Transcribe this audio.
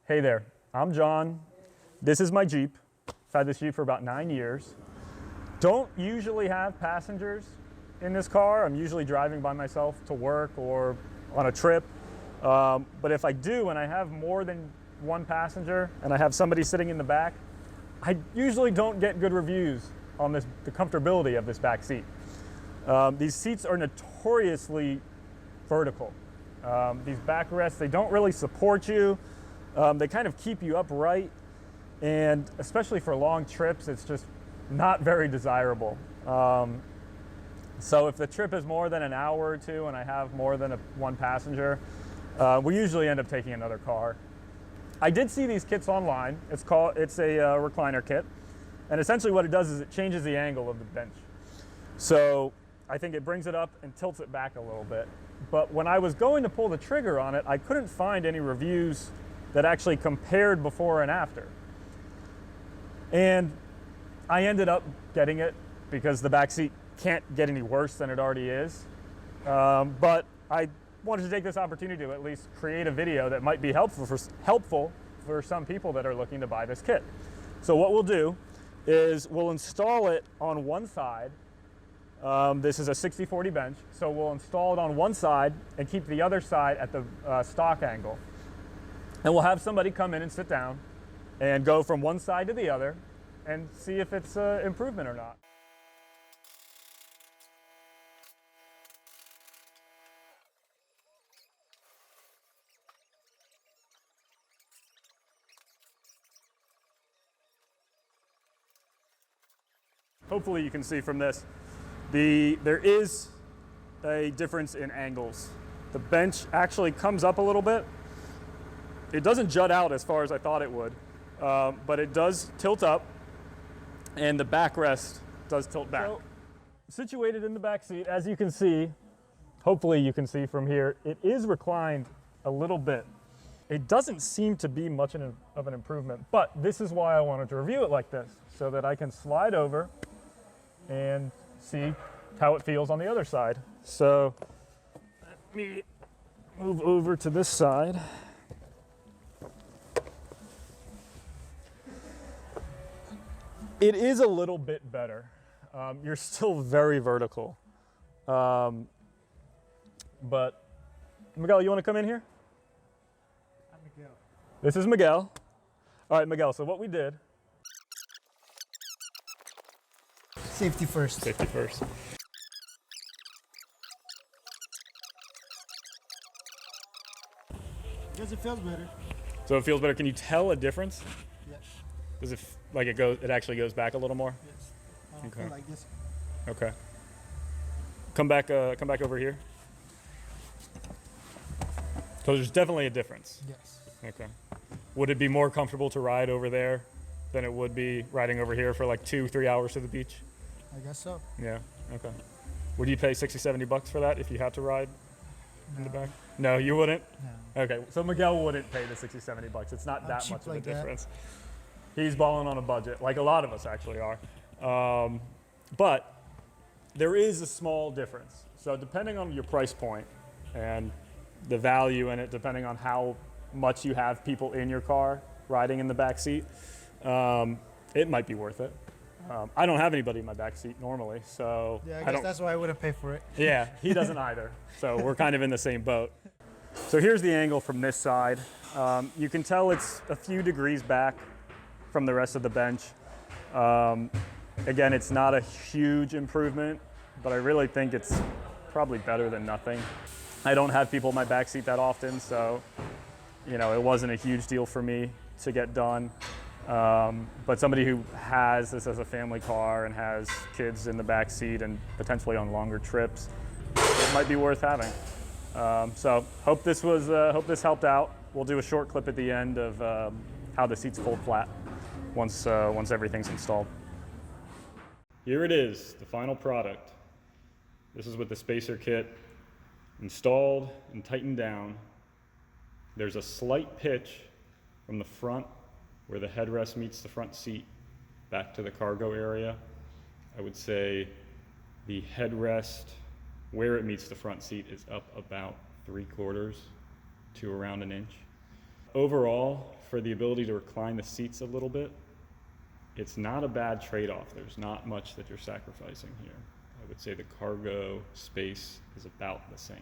Hey there, I'm John. This is my Jeep. I've had this Jeep for about 9 years. Don't usually have passengers in this car. I'm usually driving by myself to work or on a trip. But if I do and I have more than one passenger and I have somebody sitting in the back, I usually don't get good reviews on the comfortability of this back seat. These seats are notoriously vertical. These backrests, they don't really support you. They kind of keep you upright, and especially for long trips, it's just not very desirable. So if the trip is more than an hour or two and I have more than one passenger, we usually end up taking another car. I did see these kits online. It's a recliner kit, and essentially what it does is it changes the angle of the bench. So I think it brings it up and tilts it back a little bit. But when I was going to pull the trigger on it, I couldn't find any reviews that actually compared before and after. And I ended up getting it because the back seat can't get any worse than it already is. But I wanted to take this opportunity to at least create a video that might be helpful for some people that are looking to buy this kit. So what we'll do is we'll install it on one side. This is a 60/40 bench, so we'll install it on one side and keep the other side at the stock angle. And we'll have somebody come in and sit down and go from one side to the other and see if it's an improvement or not. Hopefully you can see from this, there is a difference in angles. The bench actually comes up a little bit. It doesn't jut out as far as I thought it would, but it does tilt up, and the backrest does tilt back. So, situated in the back seat, as you can see, hopefully you can see from here, it is reclined a little bit. It doesn't seem to be much of an improvement, but this is why I wanted to review it like this, so that I can slide over and see how it feels on the other side. So let me move over to this side. It is a little bit better. You're still very vertical. But Miguel, you want to come in here? I'm Miguel. This is Miguel. All right, Miguel, so what we did. Safety first. Safety first. Because it feels better. So it feels better. Can you tell a difference? Yes. Does it it actually goes back a little more? Yes. I don't Okay. feel like this. Okay. Come back over here. So there's definitely a difference. Yes. Okay. Would it be more comfortable to ride over there than it would be riding over here for like 2-3 hours to the beach? I guess so. Yeah. Okay. Would you pay $60-$70 for that if you had to ride in the back? No, you wouldn't? No. Okay. So Miguel wouldn't pay the $60-$70. It's not that cheap much of a like that. difference. He's balling on a budget, like a lot of us actually are. But there is a small difference. So depending on your price point and the value in it, depending on how much you have people in your car riding in the back seat, it might be worth it. I don't have anybody in my back seat normally, so Yeah, I guess that's why I wouldn't pay for it. yeah, he doesn't either. So we're kind of in the same boat. So here's the angle from this side. You can tell it's a few degrees back from the rest of the bench. Again, it's not a huge improvement, but I really think it's probably better than nothing. I don't have people in my back seat that often, so it wasn't a huge deal for me to get done. But somebody who has this as a family car and has kids in the back seat and potentially on longer trips, it might be worth having. So hope this helped out. We'll do a short clip at the end of how the seats fold flat once everything's installed. Here it is, the final product. This is with the spacer kit installed and tightened down. There's a slight pitch from the front where the headrest meets the front seat back to the cargo area. I would say the headrest where it meets the front seat is up about 3/4 to around an inch. Overall, for the ability to recline the seats a little bit, it's not a bad trade-off. There's not much that you're sacrificing here. I would say the cargo space is about the same.